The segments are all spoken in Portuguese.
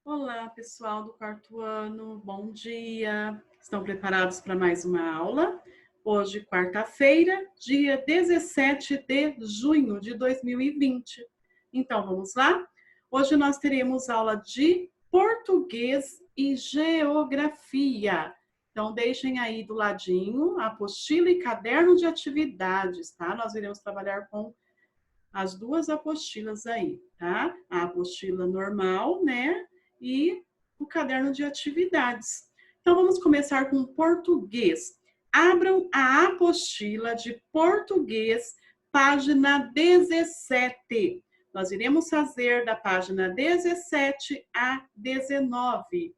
Olá, pessoal do quarto ano, bom dia! Estão preparados para mais uma aula? Hoje, quarta-feira, dia 17 de junho de 2020. Então, vamos lá? Hoje nós teremos aula de português e geografia. Então, deixem aí do ladinho a apostila e caderno de atividades, tá? Nós iremos trabalhar com as duas apostilas aí, tá? A apostila normal, né? E o caderno de atividades. Então, vamos começar com português. Abram a apostila de português, página 17. Nós iremos fazer da página 17 a 19,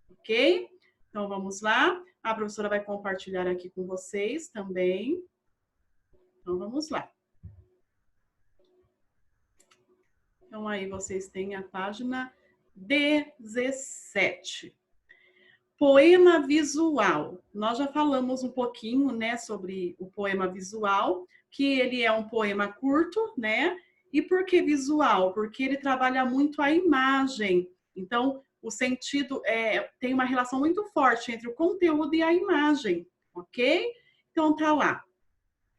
ok? Então, vamos lá. A professora vai compartilhar aqui com vocês também. Então, vamos lá. Então, aí vocês têm a página 17. Poema visual. Nós já falamos um pouquinho, né, sobre o poema visual, que ele é um poema curto, né? E por que visual? Porque ele trabalha muito a imagem. Então, o sentido tem uma relação muito forte entre o conteúdo e a imagem, ok? Então, tá lá.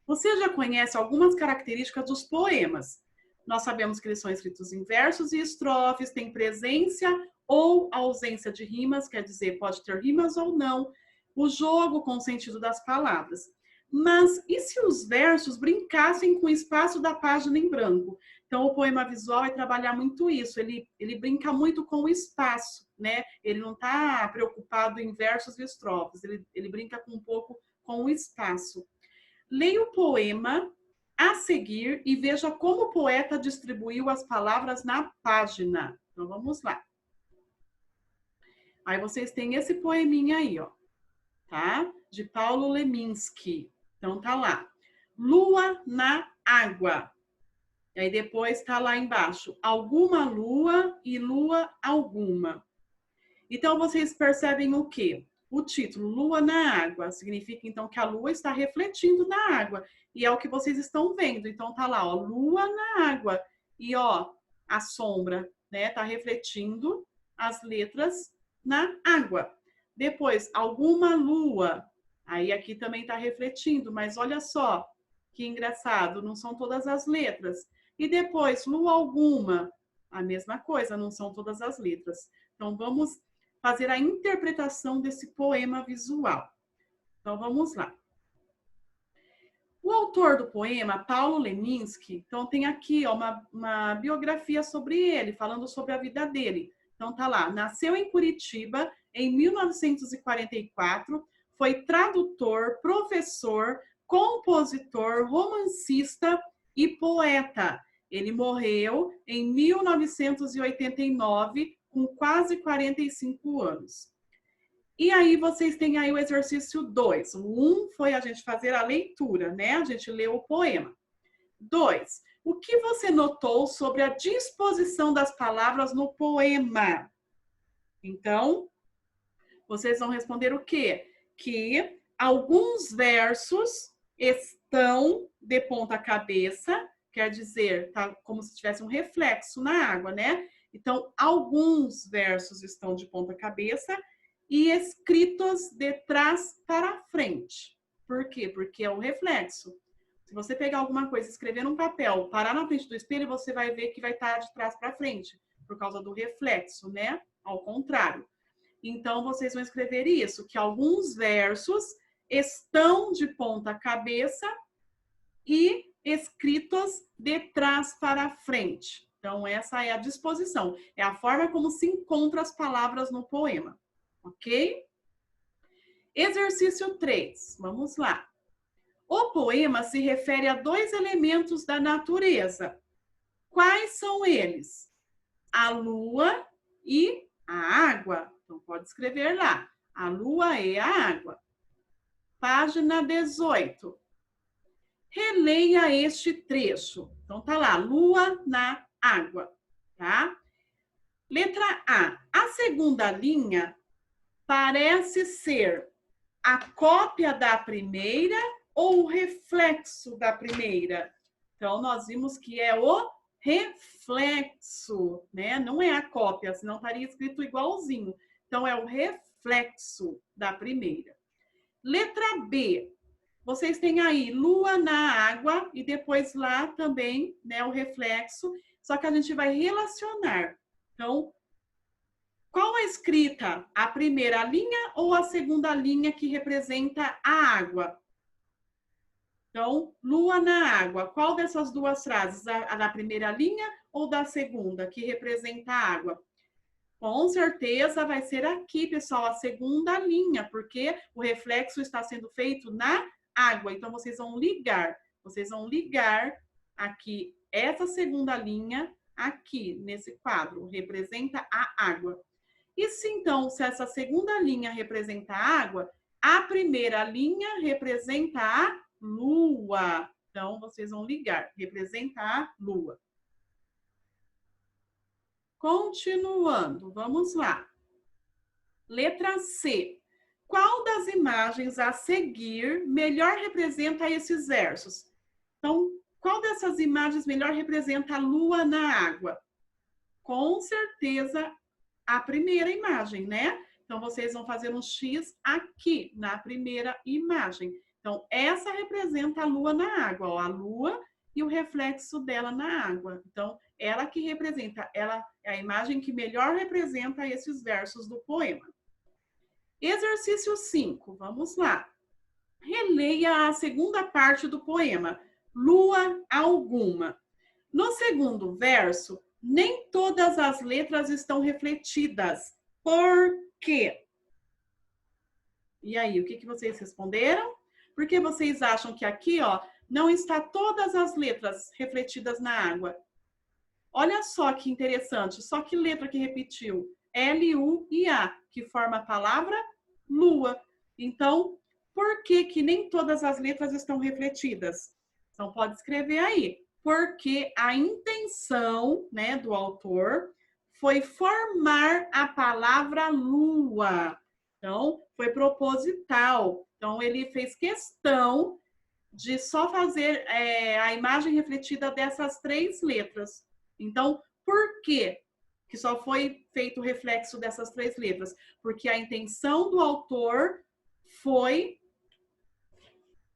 Você já conhece algumas características dos poemas. Nós sabemos que eles são escritos em versos e estrofes, tem presença ou ausência de rimas, quer dizer, pode ter rimas ou não. O jogo com o sentido das palavras. Mas e se os versos brincassem com o espaço da página em branco? Então, o poema visual vai trabalhar muito isso, ele brinca muito com o espaço, né? Ele não está preocupado em versos e estrofes, ele brinca um pouco com o espaço. Leia o poema a seguir e veja como o poeta distribuiu as palavras na página. Então, vamos lá. Aí vocês têm esse poeminha aí, ó, tá? De Paulo Leminski. Então, tá lá. Lua na água. E aí depois tá lá embaixo. Alguma lua e lua alguma. Então, vocês percebem o quê? O título, Lua na Água, significa então que a lua está refletindo na água. E é o que vocês estão vendo. Então, tá lá, ó, Lua na Água. E, ó, a sombra, né, tá refletindo as letras na água. Depois, alguma lua. Aí aqui também tá refletindo, mas olha só que engraçado, não são todas as letras. E depois, lua alguma. A mesma coisa, não são todas as letras. Então, vamos fazer a interpretação desse poema visual. Então, vamos lá. O autor do poema, Paulo Leminski, então tem aqui ó, uma biografia sobre ele, falando sobre a vida dele. Então tá lá, nasceu em Curitiba em 1944, foi tradutor, professor, compositor, romancista e poeta. Ele morreu em 1989, com quase 45 anos. E aí vocês têm aí o exercício 2. O 1 foi a gente fazer a leitura, né? A gente leu o poema. 2. O que você notou sobre a disposição das palavras no poema? Então, vocês vão responder o quê? Que alguns versos estão de ponta cabeça, quer dizer, tá como se tivesse um reflexo na água, né? Então, alguns versos estão de ponta cabeça e escritos de trás para frente. Por quê? Porque é o reflexo. Se você pegar alguma coisa, escrever num papel, parar na frente do espelho, você vai ver que vai estar de trás para frente, por causa do reflexo, né? Ao contrário. Então, vocês vão escrever isso, que alguns versos estão de ponta cabeça e escritos de trás para frente. Então, essa é a disposição, é a forma como se encontram as palavras no poema, ok? Exercício 3, vamos lá. O poema se refere a dois elementos da natureza. Quais são eles? A lua e a água. Então, pode escrever lá. A lua e a água. Página 18. Releia este trecho. Então, tá lá. Lua na água. Tá? Letra A. A segunda linha parece ser a cópia da primeira ou o reflexo da primeira? Então, nós vimos que é o reflexo, né? Não é a cópia, senão estaria escrito igualzinho. Então, é o reflexo da primeira. Letra B. Vocês têm aí lua na água e depois lá também, né, o reflexo, só que a gente vai relacionar. Então, qual a escrita? A primeira linha ou a segunda linha que representa a água? Então, lua na água. Qual dessas duas frases? A da primeira linha ou da segunda, que representa a água? Com certeza vai ser aqui, pessoal, a segunda linha, porque o reflexo está sendo feito na água. Então, vocês vão ligar. Vocês vão ligar aqui essa segunda linha aqui, nesse quadro. Representa a água. E se, então, se essa segunda linha representa a água, a primeira linha representa a lua. Então, vocês vão ligar. Representa a lua. Continuando, vamos lá. Letra C. Qual das imagens a seguir melhor representa esses versos? Então, qual dessas imagens melhor representa a lua na água? Com certeza, a primeira imagem, né? Então, vocês vão fazer um X aqui, na primeira imagem. Então, essa representa a lua na água, ó, a lua e o reflexo dela na água. Então, ela que representa, ela é a imagem que melhor representa esses versos do poema. Exercício 5, vamos lá. Releia a segunda parte do poema, Lua Alguma. No segundo verso, nem todas as letras estão refletidas. Por quê? E aí, o que vocês responderam? Porque vocês acham que aqui, ó, não está todas as letras refletidas na água? Olha só que interessante, só que letra que repetiu? L, U e A, que forma a palavra lua. Então, por que nem todas as letras estão refletidas? Então, pode escrever aí. Porque a intenção, né, do autor foi formar a palavra lua. Então, foi proposital. Então, ele fez questão de só fazer a imagem refletida dessas três letras. Então, por quê que só foi feito o reflexo dessas três letras? Porque a intenção do autor foi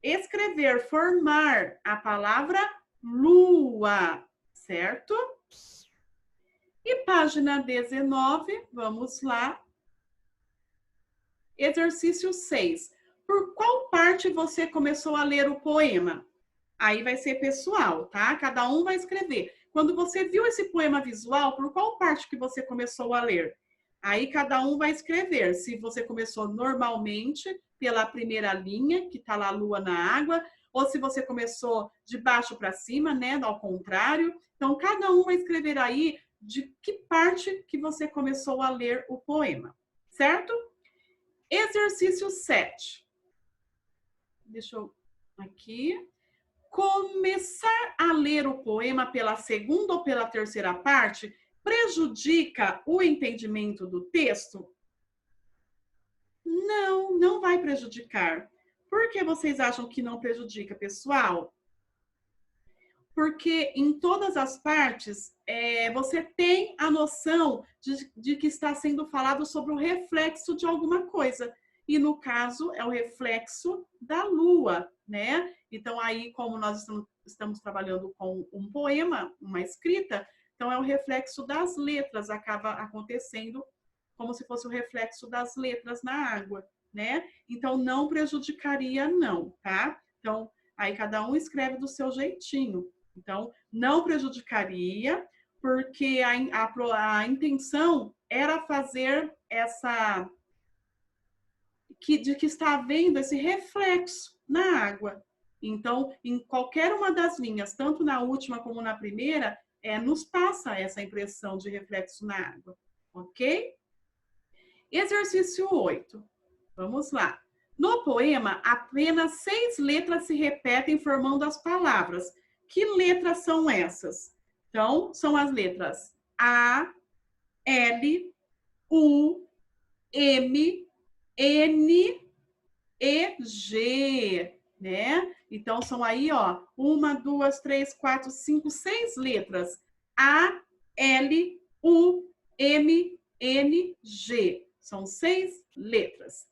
escrever, formar a palavra lua, certo? E página 19, vamos lá. Exercício 6. Por qual parte você começou a ler o poema? Aí vai ser pessoal, tá? Cada um vai escrever. Quando você viu esse poema visual, por qual parte que você começou a ler? Aí cada um vai escrever. Se você começou normalmente pela primeira linha, que está lá a lua na água, ou se você começou de baixo para cima, né? Ao contrário. Então, cada um vai escrever aí de que parte que você começou a ler o poema, certo? Exercício 7. Deixa eu aqui. Começar a ler o poema pela segunda ou pela terceira parte prejudica o entendimento do texto? Não, não vai prejudicar. Por que vocês acham que não prejudica, pessoal? Porque em todas as partes você tem a noção de que está sendo falado sobre o reflexo de alguma coisa. E no caso é o reflexo da lua, né? Então aí, como nós estamos trabalhando com um poema, uma escrita, então é o reflexo das letras, acaba acontecendo como se fosse o reflexo das letras na água, né? Então não prejudicaria não, tá? Então aí cada um escreve do seu jeitinho. Então, não prejudicaria, porque a intenção era fazer de que está havendo esse reflexo na água. Então, em qualquer uma das linhas, tanto na última como na primeira, nos passa essa impressão de reflexo na água, ok? Exercício 8. Vamos lá. No poema, apenas 6 letras se repetem formando as palavras. Que letras são essas? Então, são as letras A, L, U, M, N e G, né? Então, são aí, ó, 1, 2, 3, 4, 5, 6 letras. A, L, U, M, N, G. São 6 letras.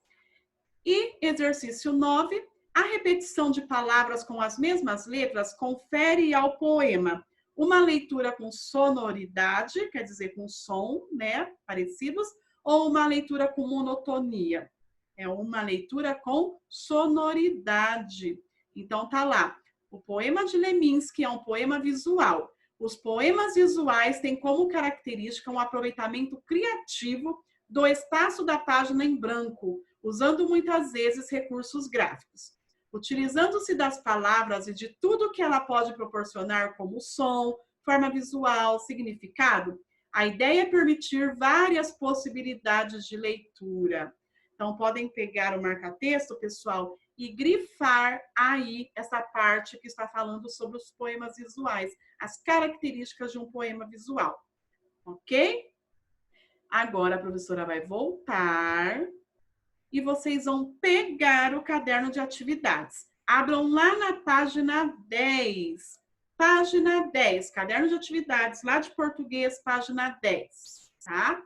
E exercício 9, a repetição de palavras com as mesmas letras confere ao poema uma leitura com sonoridade, quer dizer, com som, né, parecidos, ou uma leitura com monotonia. É uma leitura com sonoridade. Então, tá lá. O poema de Leminski é um poema visual. Os poemas visuais têm como característica um aproveitamento criativo do espaço da página em branco, usando muitas vezes recursos gráficos. Utilizando-se das palavras e de tudo que ela pode proporcionar como som, forma visual, significado, a ideia é permitir várias possibilidades de leitura. Então, podem pegar o marca-texto, pessoal, e grifar aí essa parte que está falando sobre os poemas visuais, as características de um poema visual. Ok? Agora a professora vai voltar e vocês vão pegar o caderno de atividades. Abram lá na página 10. Página 10, caderno de atividades, lá de português, página 10, tá?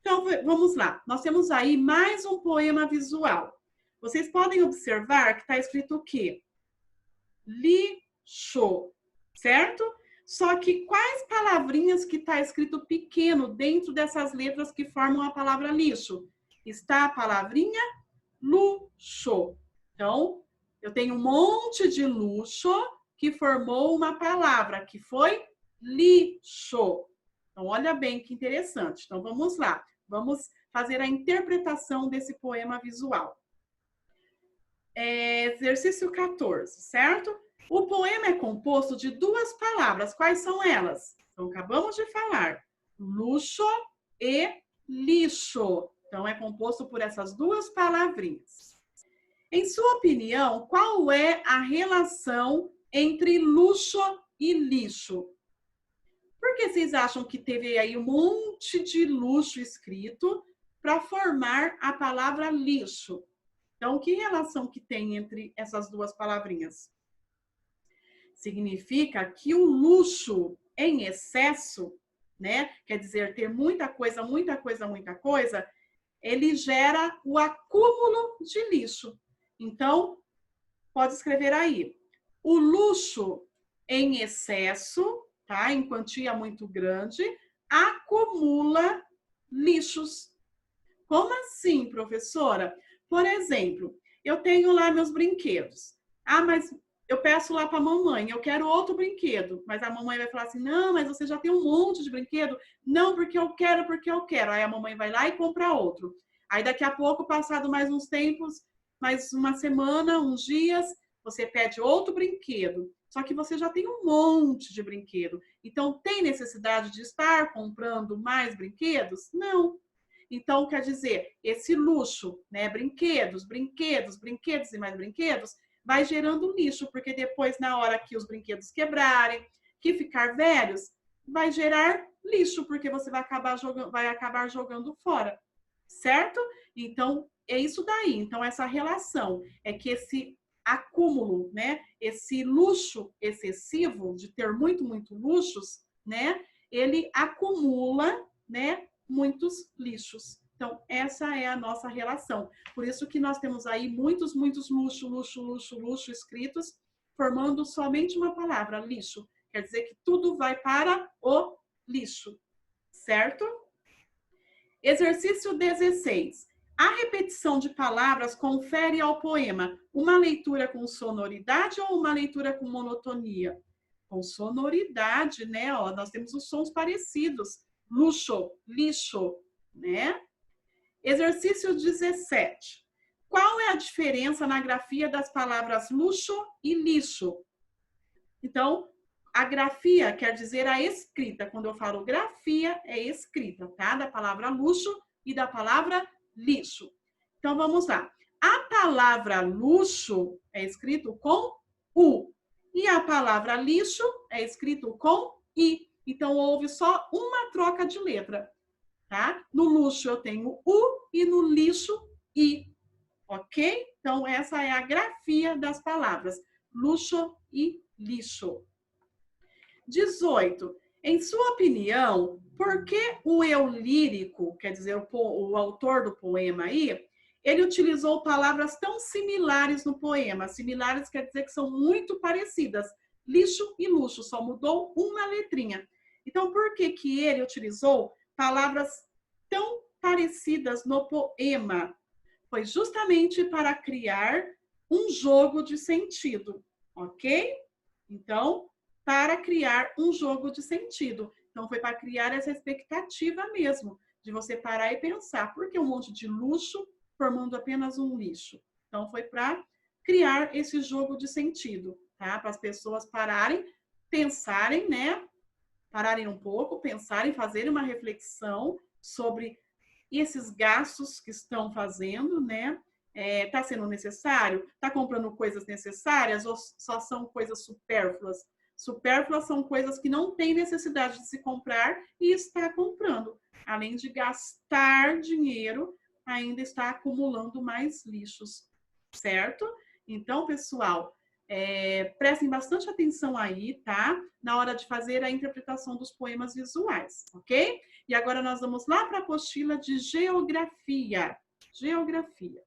Então, vamos lá. Nós temos aí mais um poema visual. Vocês podem observar que está escrito o quê? Lixo, certo? Só que quais palavrinhas que está escrito pequeno dentro dessas letras que formam a palavra lixo? Está a palavrinha luxo. Então, eu tenho um monte de luxo que formou uma palavra, que foi lixo. Então, olha bem que interessante. Então, vamos lá. Vamos fazer a interpretação desse poema visual. Exercício 14, certo? O poema é composto de 2 palavras. Quais são elas? Então, acabamos de falar. Luxo e lixo. Então, é composto por essas 2 palavrinhas. Em sua opinião, qual é a relação entre luxo e lixo? Por que vocês acham que teve aí um monte de luxo escrito para formar a palavra lixo? Então, que relação que tem entre essas 2 palavrinhas? Significa que o luxo em excesso, né? Quer dizer, ter muita coisa, muita coisa, muita coisa, ele gera o acúmulo de lixo. Então, pode escrever aí. O luxo em excesso, tá? Em quantia muito grande, acumula lixos. Como assim, professora? Por exemplo, eu tenho lá meus brinquedos. Ah, mas eu peço lá para a mamãe, eu quero outro brinquedo. Mas a mamãe vai falar assim, não, mas você já tem um monte de brinquedo. Não, porque eu quero, porque eu quero. Aí a mamãe vai lá e compra outro. Aí daqui a pouco, passado mais uns tempos, mais uma semana, uns dias, você pede outro brinquedo. Só que você já tem um monte de brinquedo. Então, tem necessidade de estar comprando mais brinquedos? Não. Então, quer dizer, esse luxo, né? Brinquedos, brinquedos, brinquedos e mais brinquedos, vai gerando lixo, porque depois, na hora que os brinquedos quebrarem, que ficar velhos, vai gerar lixo, porque você vai acabar jogando fora, certo? Então, é isso daí. Então, essa relação é que esse acúmulo, né? Esse luxo excessivo de ter muito luxos, né? Ele acumula, né? Muitos lixos. Então, essa é a nossa relação. Por isso que nós temos aí muitos luxo escritos, formando somente uma palavra, lixo. Quer dizer que tudo vai para o lixo, certo? Exercício 16. A repetição de palavras confere ao poema uma leitura com sonoridade ou uma leitura com monotonia? Com sonoridade, né? Ó, nós temos os sons parecidos. Luxo, lixo, né? Exercício 17. Qual é a diferença na grafia das palavras luxo e lixo? Então, a grafia quer dizer a escrita. Quando eu falo grafia, é escrita, tá? Da palavra luxo e da palavra lixo. Então, vamos lá. A palavra luxo é escrito com U. E a palavra lixo é escrito com I. Então, houve só uma troca de letra, tá? No luxo eu tenho U e no lixo I, ok? Então, essa é a grafia das palavras luxo e lixo. 18. Em sua opinião, por que o eu lírico, quer dizer, o autor do poema aí, ele utilizou palavras tão similares no poema? Similares quer dizer que são muito parecidas. Lixo e luxo, só mudou uma letrinha. Então, por que que ele utilizou palavras tão parecidas no poema? Foi justamente para criar um jogo de sentido, ok? Então, para criar um jogo de sentido. Então, foi para criar essa expectativa mesmo, de você parar e pensar, por que um monte de luxo formando apenas um lixo? Então, foi para criar esse jogo de sentido, tá? Para as pessoas pararem, pensarem, né? Pararem um pouco, pensarem, fazerem uma reflexão sobre esses gastos que estão fazendo, né? Está sendo necessário? Está comprando coisas necessárias ou só são coisas supérfluas? Supérfluas são coisas que não tem necessidade de se comprar e está comprando. Além de gastar dinheiro, ainda está acumulando mais lixos, certo? Então, pessoal, prestem bastante atenção aí, tá? Na hora de fazer a interpretação dos poemas visuais, ok? E agora nós vamos lá para a apostila de geografia. Geografia.